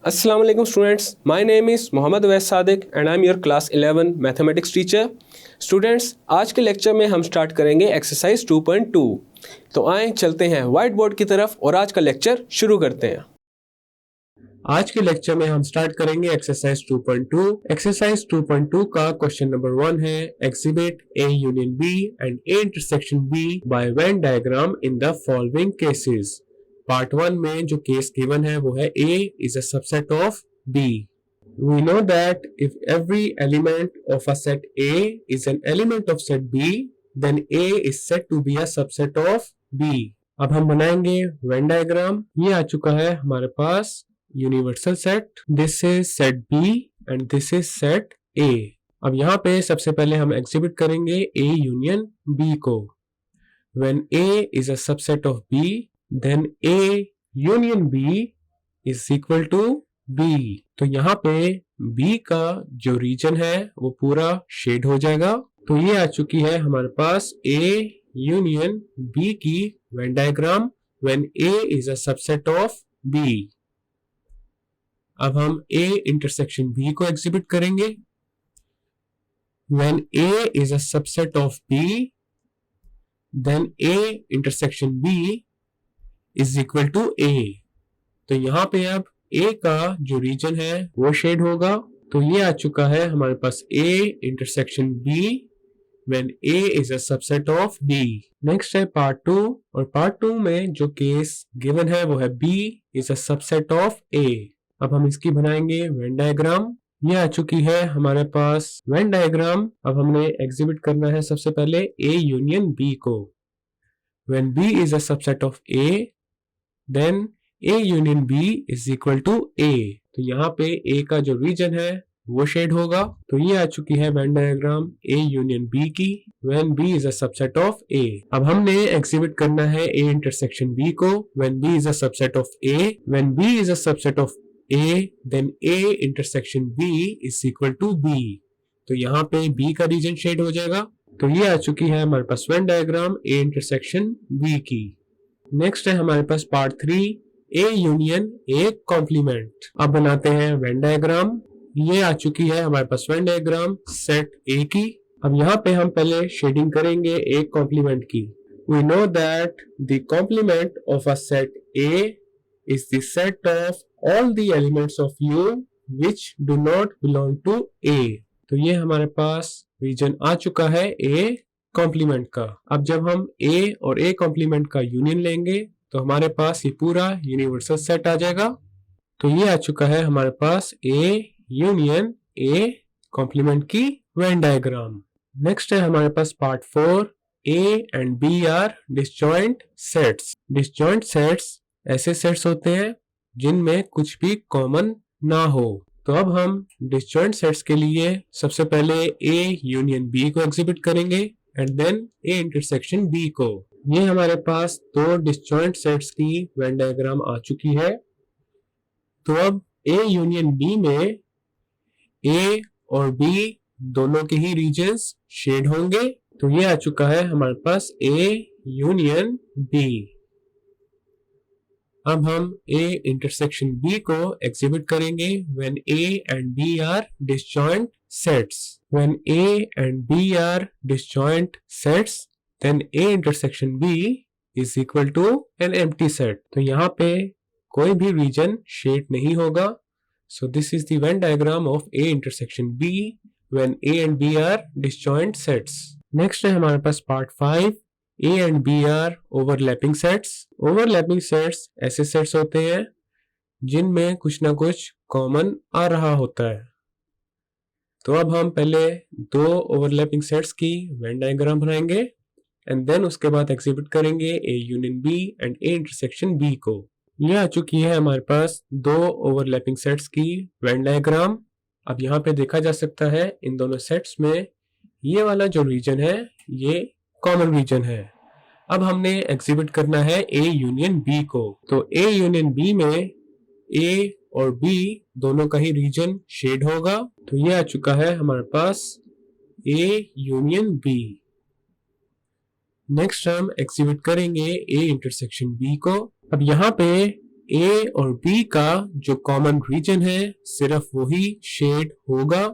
Assalamu alaikum students. My name is Mohammad Awais Sadiq and I am your class 11 mathematics teacher. Students, आज के lecture में हम start करेंगे exercise 2.2. तो आएँ चलते हैं व्हाइट बोर्ड की तरफ और आज का लेक्चर शुरू करते हैं. आज के लेक्चर में हम स्टार्ट करेंगे एक्सरसाइज 2.2. एक्सरसाइज 2.2 का क्वेश्चन नंबर 1 है exhibit A union B and A intersection B by venn diagram in the following cases. Part 1 में जो केस गिवन है वो है A is a subset of B. We know that if every element of a set A is an element of set B, then A is said to be a subset of B. अब हम बनाएंगे Venn diagram. ये आ चुका है हमारे पास universal set. This is set B and this is set A. अब यहाँ पे सबसे पहले हम एग्जिबिट करेंगे A यूनियन B को. When A is a subset of B, then A union B is equal to B. तो यहाँ पे B का जो रीजन है वो पूरा शेड हो जाएगा. तो ये आ चुकी है हमारे पास A यूनियन B की Venn diagram when A is a subset of B. अब हम A इंटरसेक्शन B को एग्जिबिट करेंगे. When A is a subset of B, then A intersection B is equal to A. तो यहाँ पे अब A का जो रीजन है वो शेड होगा. तो ये आ चुका है हमारे पास A intersection B when A is a subset of B. Next है पार्ट 2 और पार्ट 2 में जो केस गिवन है वो है B is a subset of A. अब हम इसकी बनाएंगे वेन डायग्राम. ये आ चुकी है हमारे पास वेन डायग्राम. अब हमने एग्जिबिट करना है सबसे पहले A यूनियन B को. When B is a subset of A, then A union B is equal to A. तो यहाँ पे A का जो रीजन है वो शेड होगा. तो ये आ चुकी है when diagram A union B की when B is a subset of A. अब हमने एग्जिबिट करना है A इंटरसेक्शन B को when B is a subset of A. When B is a subset of A, then A intersection B is equal to B. तो यहाँ पे B का reason shade हो जाएगा. तो ये आ चुकी है हमारे पास Venn diagram A intersection B की. नेक्स्ट है हमारे पास part 3 A union A complement. अब बनाते हैं वेन डायग्राम. ये आ चुकी है हमारे पास वेन डायग्राम सेट A की. अब यहाँ पे हम पहले शेडिंग करेंगे A कॉम्प्लीमेंट की. We know that the complement of a set A is the set of all the elements of U which do not belong to A. तो ये हमारे पास रीजन आ चुका है A कॉम्प्लीमेंट का. अब जब हम A और A कॉम्प्लीमेंट का यूनियन लेंगे तो हमारे पास ये पूरा यूनिवर्सल सेट आ जाएगा. तो ये आ चुका है हमारे पास A यूनियन A कॉम्प्लीमेंट की वेन डायग्राम. नेक्स्ट है हमारे पास part 4 A and B are disjoint sets. Disjoint sets ऐसे सेट्स होते हैं जिनमें कुछ भी कॉमन ना हो. तो अब हम डिसजॉइंट सेट्स के लिए सबसे पहले A यूनियन B को एग्जिबिट करेंगे and then A intersection B को. ये हमारे पास दो डिसजॉइंट सेट्स की वेन डायग्राम आ चुकी है. तो अब A यूनियन B में A और B दोनों के ही रीजन्स शेड होंगे. तो ये आ चुका है हमारे पास A यूनियन B. अब हम A इंटरसेक्शन B को एग्जिबिट करेंगे when A and B are disjoint sets. When A and B are disjoint sets, then A intersection B is equal to an empty set. तो यहाँ पे कोई भी reason shade नहीं होगा. So this is the Venn diagram of A intersection B when A and B are disjoint sets. Next है हमारे पास part 5 A and B are overlapping sets. Overlapping sets ऐसे सेट्स होते हैं जिनमें कुछ ना कुछ कॉमन आ रहा होता है. तो अब हम पहले दो ओवरलैपिंग सेट्स की वेन डायग्राम बनाएंगे एंड देन उसके बाद एग्जिबिट करेंगे A union B and A intersection B को. यह आ चुकी है हमारे पास दो ओवरलैपिंग सेट्स की वेन डायग्राम. अब यहाँ पे देखा जा सकता है इन दोनों सेट्स में ये वाला जो रीजन है ये कॉमन रीजन है. अब हमने एग्जिबिट करना है A यूनियन B को. तो A यूनियन B में A और B दोनों का ही रीजन शेड होगा. तो ये आ चुका है हमारे पास A यूनियन B. नेक्स्ट हम एग्जिबिट करेंगे A इंटरसेक्शन B को. अब यहाँ पे A और B का जो कॉमन रीजन है सिर्फ वही शेड होगा।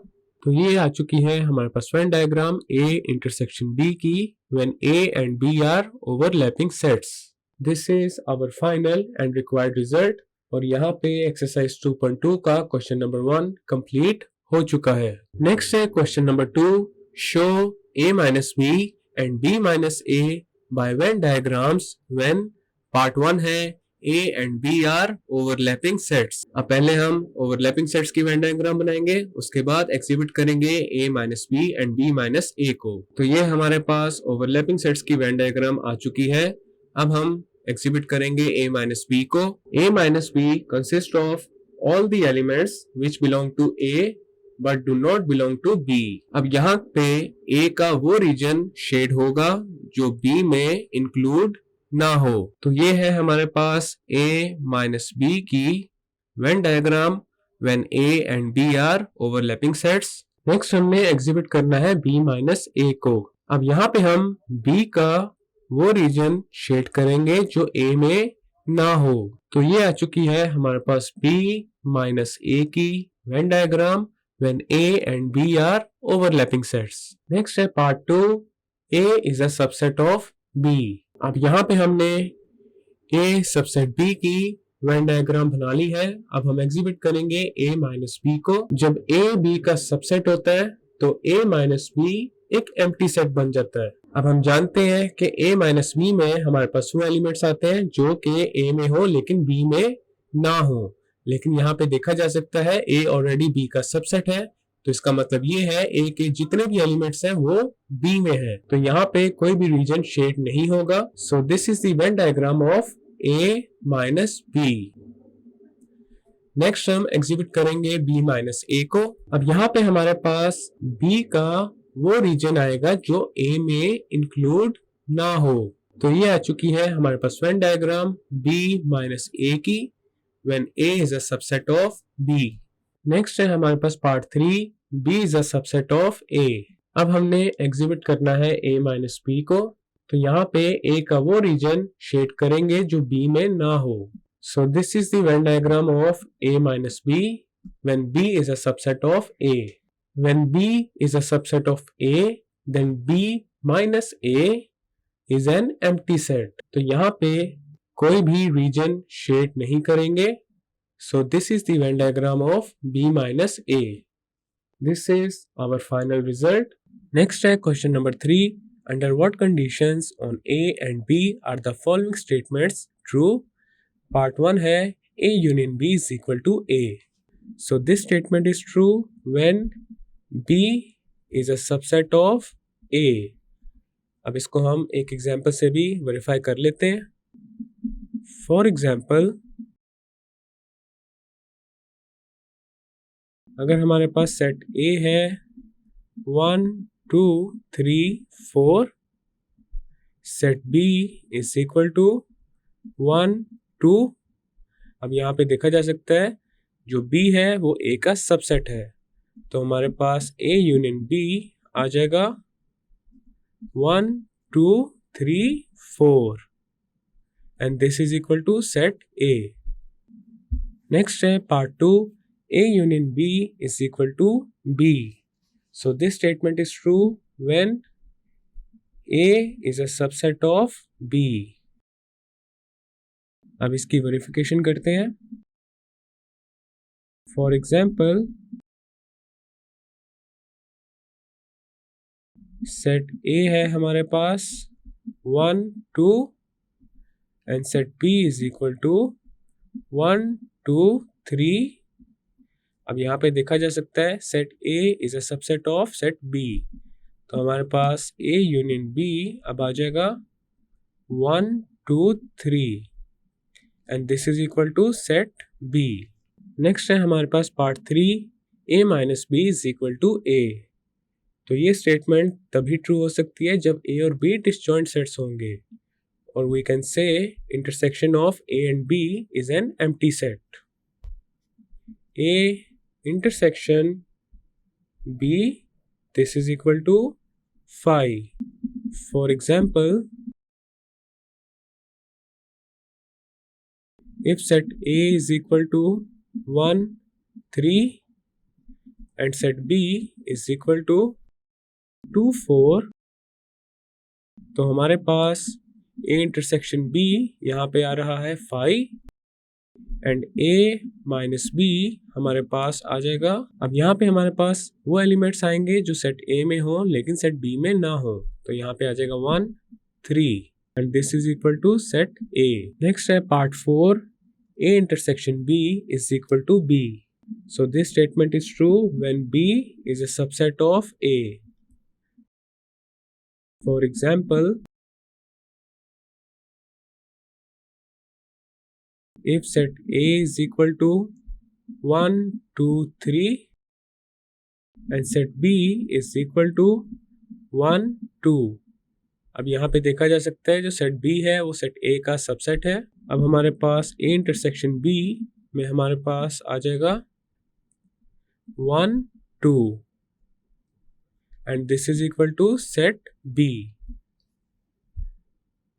तो ये आ चुकी है हमारे पास Venn diagram A intersection B की when A and B are overlapping sets. This is our final and required result। और यहाँ पे एक्सरसाइज 2.2 का क्वेश्चन नंबर 1 कंप्लीट हो चुका है। नेक्स्ट है question number 2, show A minus B and B minus A by Venn diagrams when part 1 है A and B are overlapping sets। अब पहले हम overlapping sets की वेन डायग्राम बनाएंगे, उसके बाद एग्जिबिट करेंगे A minus B and B minus A को। तो ये हमारे पास overlapping sets की वेन डायग्राम आ चुकी है। अब हम एग्जिबिट करेंगे A minus B को। A minus B consist of all the elements which belong to A but do not belong to B। अब यहाँ पे A का वो रीजन शेड होगा जो B में इंक्लूड ना हो। तो ये है हमारे पास A minus B की Venn diagram when A and B are overlapping sets। Next हमने एग्जिबिट करना है B minus A को। अब यहाँ पे हम B का वो रीजन शेड करेंगे जो A में ना हो। तो ये आ चुकी है हमारे पास B minus A की Venn diagram when A and B are overlapping sets। Next है part 2, A is a subset of B। अब यहाँ पे हमने A सबसेट B की वेन डायग्राम बना ली है। अब हम एग्जिबिट करेंगे A minus B को। जब A B का सबसेट होता है तो A minus B एक एम्प्टी सेट बन जाता है। अब हम जानते हैं कि A minus B में हमारे पास वो एलिमेंट्स आते हैं जो कि A में हो लेकिन B में ना हो। लेकिन यहाँ पे देखा जा सकता है A ऑलरेडी B का सबसेट है, तो इसका मतलब ये है A के जितने भी एलिमेंट्स हैं वो B में है। तो यहाँ पे कोई भी रीजन शेड नहीं होगा। सो this is the Venn diagram of A minus B। Next हम एग्जिबिट करेंगे B minus A को। अब यहाँ पे हमारे पास B का वो रीजन आएगा जो A में इंक्लूड ना हो। तो ये आ चुकी है हमारे पास Venn diagram B minus A की when A is a subset of B। Next है हमारे पास part 3, B is a subset of A। अब हमने एग्जिबिट करना है A minus B को। तो यहाँ पे A का वो रीजन शेड करेंगे जो B में ना हो। So this is the Venn diagram of A minus B when B is a subset of A। When B is a subset of A, then B minus A is an empty set। तो यहाँ पे कोई भी reason shade नहीं करेंगे। So this is the Venn diagram of B minus A। This is our final result। Next है question number 3, under what conditions on A and B are the following statements true। Part 1 है A union B is equal to A। So this statement is true when B is a subset of A। अब इसको हम एक example से भी verify कर लेते हैं। फॉर एग्जाम्पल, अगर हमारे पास सेट A है 1 2 3 4, set B is equal to 1 2। अब यहाँ पे देखा जा सकता है जो B है वो A का सबसेट है, तो हमारे पास A यूनियन B आ जाएगा 1 2 3 4 and this is equal to set A। Next है part 2, A union B is equal to B। So this statement is true when A is a subset of B। अब इसकी verification करते हैं। For example, set A है हमारे पास 1 2 and set B is equal to 1 2 3। अब यहाँ पे देखा जा सकता है set A is a subset of set B, तो हमारे पास A यूनियन B अब आ जाएगा 1 2 3 and this is equal to set B। Next है हमारे पास part 3, A minus B is equal to A। तो ये स्टेटमेंट तभी ट्रू हो सकती है जब A और B डिसजॉइंट सेट्स होंगे, और we can say intersection of A and B is an empty set। A intersection B, this is equal to 5। For example, if set A is equal to 1, 3 and set B is equal to 2, 4, तो हमारे पास A intersection B यहाँ पे आ रहा है 5 and A minus B हमारे पास आ जाएगा। अब यहाँ पे हमारे पास वो एलिमेंट्स आएंगे जो सेट A में हो लेकिन सेट B में ना हो, तो यहाँ पे आ जाएगा 1, 3 and this is equal to set A. Next है part 4, A intersection B is equal to B. So this statement is true when B is a subset of A. For example, if set A is equal to 1, 2, 3 and set B is equal to 1, 2. अब यहाँ पे देखा जा सकता है जो set B है वो सेट A का सबसेट है। अब हमारे पास A इंटरसेक्शन B में हमारे पास आ जाएगा 1, 2 and this is equal to set B।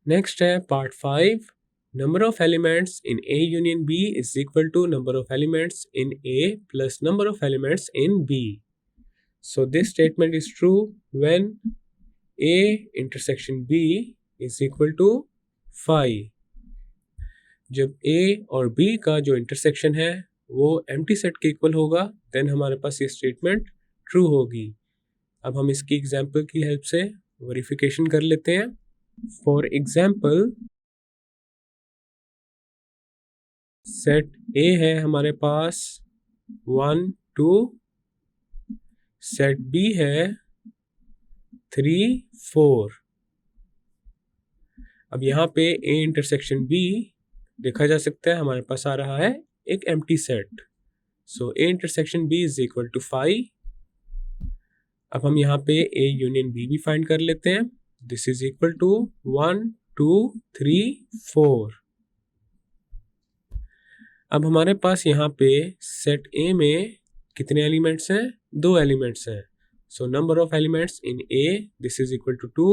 Next है part 5, number of elements in A union B is equal to number of elements in A plus number of elements in B। So this statement is true when A intersection B is equal to 5। जब A और B का जो intersection है वो empty set के equal होगा then हमारे पास ये स्टेटमेंट ट्रू होगी। अब हम इसकी एग्जांपल की हेल्प से वेरिफिकेशन कर लेते हैं। फॉर एग्जांपल, सेट A है हमारे पास 1, 2, सेट B है 3, 4। अब यहाँ पे A इंटरसेक्शन B देखा जा सकता है हमारे पास आ रहा है एक empty set. So A intersection B is equal to 5। अब हम यहाँ पे A यूनियन B भी फाइंड कर लेते हैं। This is equal to 1, 2, 3, 4। अब हमारे पास यहाँ पे सेट A में कितने एलिमेंट्स हैं? 2 एलिमेंट्स हैं। So number of elements in A, this is equal to 2.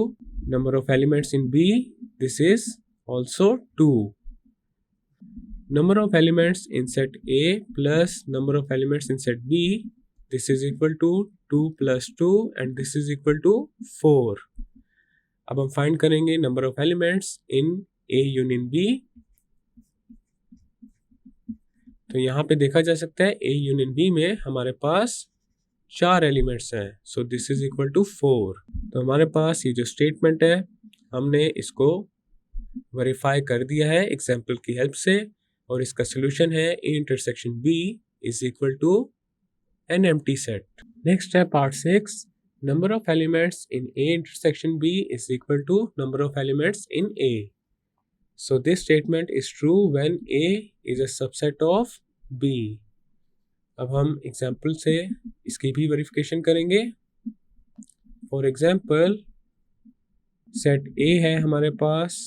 Number of elements in B, this is also 2. Number of elements in set A plus number of elements in set B, this is equal to 2 plus 2 and this is equal to 4. अब हम find करेंगे number of elements in A union B। तो यहाँ पे देखा जा सकता है A union B में हमारे पास 4 एलिमेंट्स हैं। So this is equal to 4। तो हमारे पास ये जो स्टेटमेंट है हमने इसको वेरीफाई कर दिया है एग्जाम्पल की हेल्प से, और इसका सोल्यूशन है A intersection B is equal to an empty set. Next है part 6, number of elements in A intersection B is equal to number of elements in A। So this statement is true when A is a subset of B। अब हम example से इसकी भी verification करेंगे। For example, set A है हमारे पास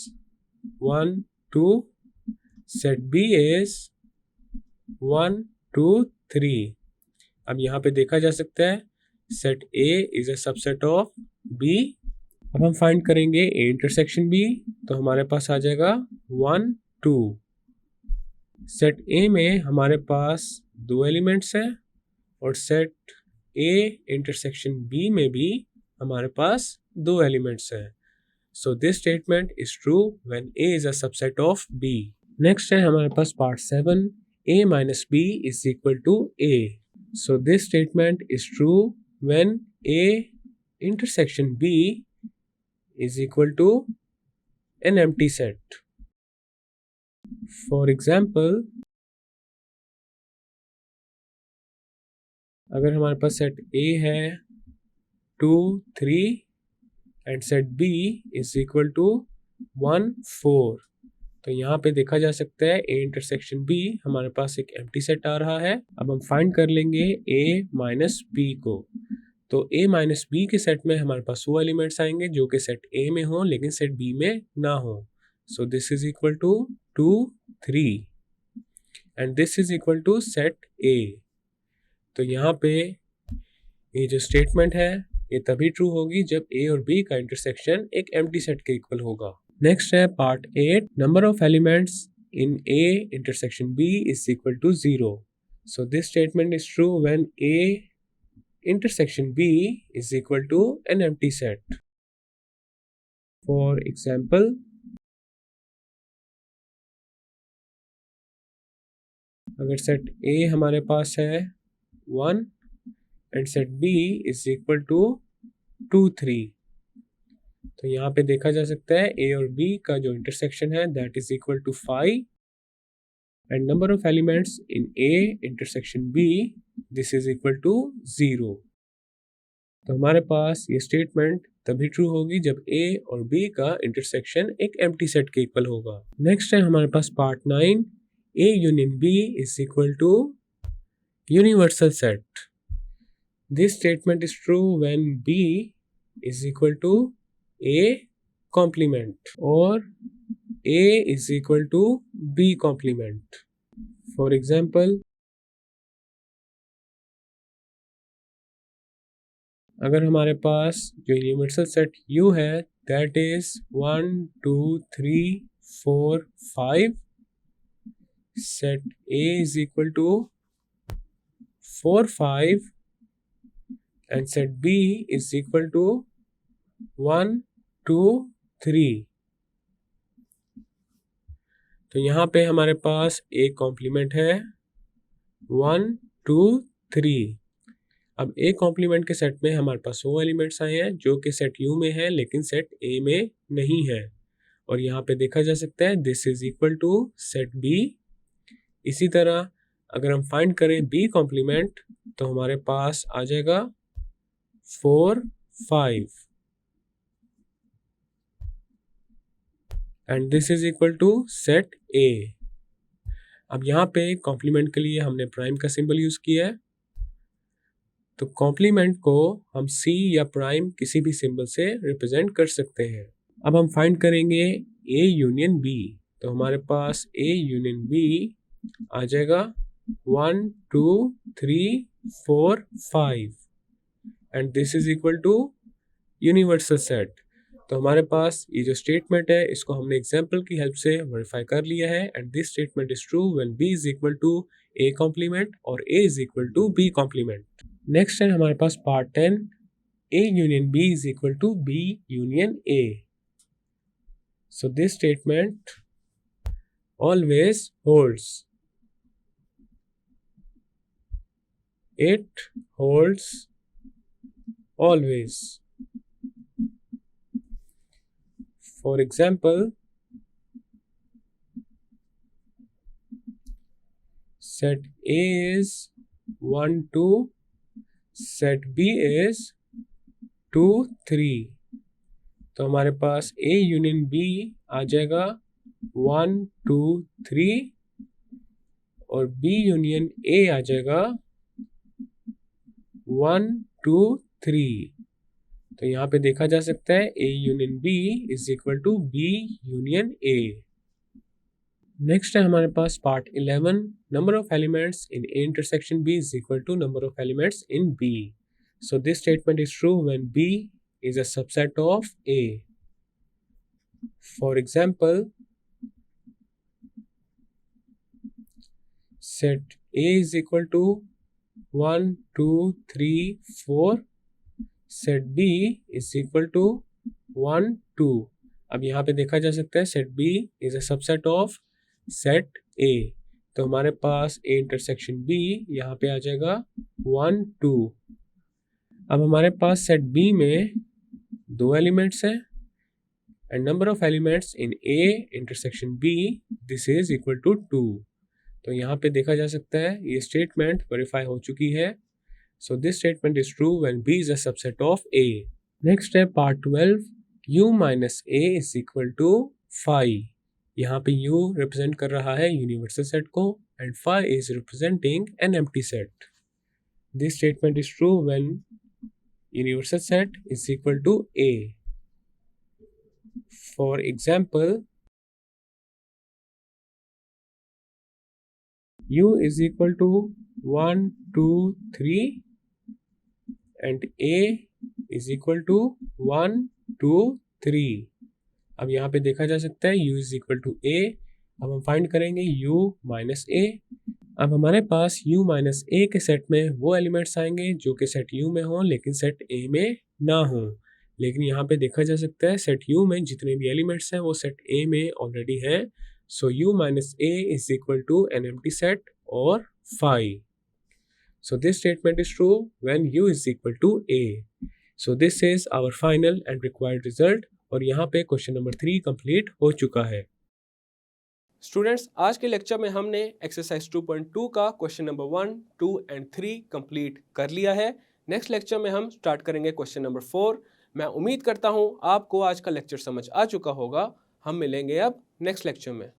1, 2, set B is 1, 2, 3। अब यहाँ पे देखा जा सकता है set A is a subset of B। अब हम फाइंड करेंगे A इंटरसेक्शन B, तो हमारे पास आ जाएगा 1, 2। सेट A में हमारे पास 2 एलिमेंट्स हैं और सेट A इंटरसेक्शन B में भी हमारे पास 2 एलिमेंट्स हैं। So this statement is true when A is a subset of B। Next है हमारे पास part 7, A minus B is equal to A। So this statement is true when A intersection B is equal to an empty set. For example, अगर हमारे पास set A है 2, 3 and set B is equal to 1, 4, तो यहाँ पे देखा जा सकता है A इंटरसेक्शन B हमारे पास एक एम्प्टी सेट आ रहा है। अब हम फाइंड कर लेंगे A माइनस B को। तो A माइनस B के सेट में हमारे पास वो एलिमेंट्स आएंगे जो कि सेट A में हो लेकिन सेट B में ना हो। So this is equal to 2, 3 and this is equal to set A। तो यहाँ पे ये जो स्टेटमेंट है ये तभी ट्रू होगी जब A और B का इंटरसेक्शन एक एम्प्टी सेट के इक्वल होगा। नेक्स्ट है part 8, number of elements in A intersection B is equal to 0. So this statement is true when A intersection B is equal to an empty set. For example, अगर set A हमारे पास है 1 and set B is equal to 2, 3, तो यहाँ पे देखा जा सकता है A और B का जो इंटरसेक्शन है that is equal to 5 and number of elements in A intersection B this is equal to 0. तो हमारे पास ये स्टेटमेंट तभी ट्रू होगी जब A और B का इंटरसेक्शन एक एम्प्टी सेट के इक्वल होगा. नेक्स्ट है हमारे पास part 9. A union B is equal to universal set. This statement is true when B is equal to A complement or A is equal to B complement. For example, अगर हमारे पास जो universal set U है that is 1, 2, 3, 4, 5. Set A is equal to 4, 5 and set B is equal to 1, 2, 3. तो यहाँ पे हमारे पास एक complement है 1, 2, 3. अब एक कॉम्प्लीमेंट के सेट में हमारे पास वो एलिमेंट्स आए हैं जो कि सेट U में है लेकिन सेट A में नहीं है, और यहाँ पे देखा जा सकता है this is equal to set B. इसी तरह अगर हम फाइंड करें B कॉम्प्लीमेंट तो हमारे पास आ जाएगा 4, 5 and this is equal to set A. अब यहाँ पे कॉम्प्लीमेंट के लिए हमने प्राइम का सिंबल यूज किया है, तो कॉम्प्लीमेंट को हम C या प्राइम किसी भी सिंबल से रिप्रेजेंट कर सकते हैं. अब हम फाइंड करेंगे A यूनियन B, तो हमारे पास A यूनियन B आ जाएगा 1, 2, 3, 4, 5 and this is equal to universal set. तो हमारे पास ये जो स्टेटमेंट है इसको हमने एग्जांपल की हेल्प से वेरीफाई कर लिया है and this statement is true when B is equal to A complement और A is equal to B complement. Next है हमारे पास part 10. A union B is equal to B union A. So this statement always holds. It holds always. For example, set A is 1, 2, set B is 2, 3. तो हमारे पास A union B आ जाएगा 1, 2, 3 और B union A आ जाएगा 1, 2, 3. तो यहाँ पे देखा जा सकता है A union B is equal to B union A. Next है हमारे पास part 11. Number of elements in A intersection B is equal to number of elements in B. So this statement is true when B is a subset of A. For example, set A is equal to 1, 2, 3, 4. Set B is equal to 1, 2. अब यहाँ पे देखा जा सकता है set B is a subset of set A. तो हमारे पास A intersection B यहाँ पे आ जाएगा 1, 2. अब हमारे पास सेट B में 2 एलिमेंट्स हैं and number of elements in A intersection B this is equal to 2. तो यहाँ पे देखा जा सकता है ये स्टेटमेंट वेरीफाई हो चुकी है. So this statement is true when B is a subset of A. Next है part 12. U minus A is equal to 5. यहाँ पे U रिप्रेजेंट कर रहा है यूनिवर्सल सेट को and 5 is representing an empty set. This statement is true when universal set is equal to A. For example, U is equal to 1, 2, 3 and A is equal to 1, 2, 3. अब यहाँ पे देखा जा सकता है U is equal to A अब हम find करेंगे u माइनस a। अब हमारे पास u माइनस a के सेट में वो एलिमेंट्स आएंगे जो कि सेट u में हो लेकिन सेट a में ना हो। लेकिन यहाँ पे देखा जा सकता है सेट u में जितने भी एलिमेंट्स हैं वो सेट a में ऑलरेडी हैं। So u minus a is equal to an empty set और phi। So this statement is true when u is equal to a. So this is our final and required result। और यहाँ पे question number 3 complete हो चुका है। Students, आज के lecture में हमने एक्सरसाइज 2.2 का क्वेश्चन नंबर 1, 2 एंड 3 कंप्लीट कर लिया है। नेक्स्ट लेक्चर में हम स्टार्ट करेंगे क्वेश्चन नंबर 4। मैं उम्मीद करता हूँ आपको आज का लेक्चर समझ आ चुका होगा। हम मिलेंगे अब नेक्स्ट लेक्चर में।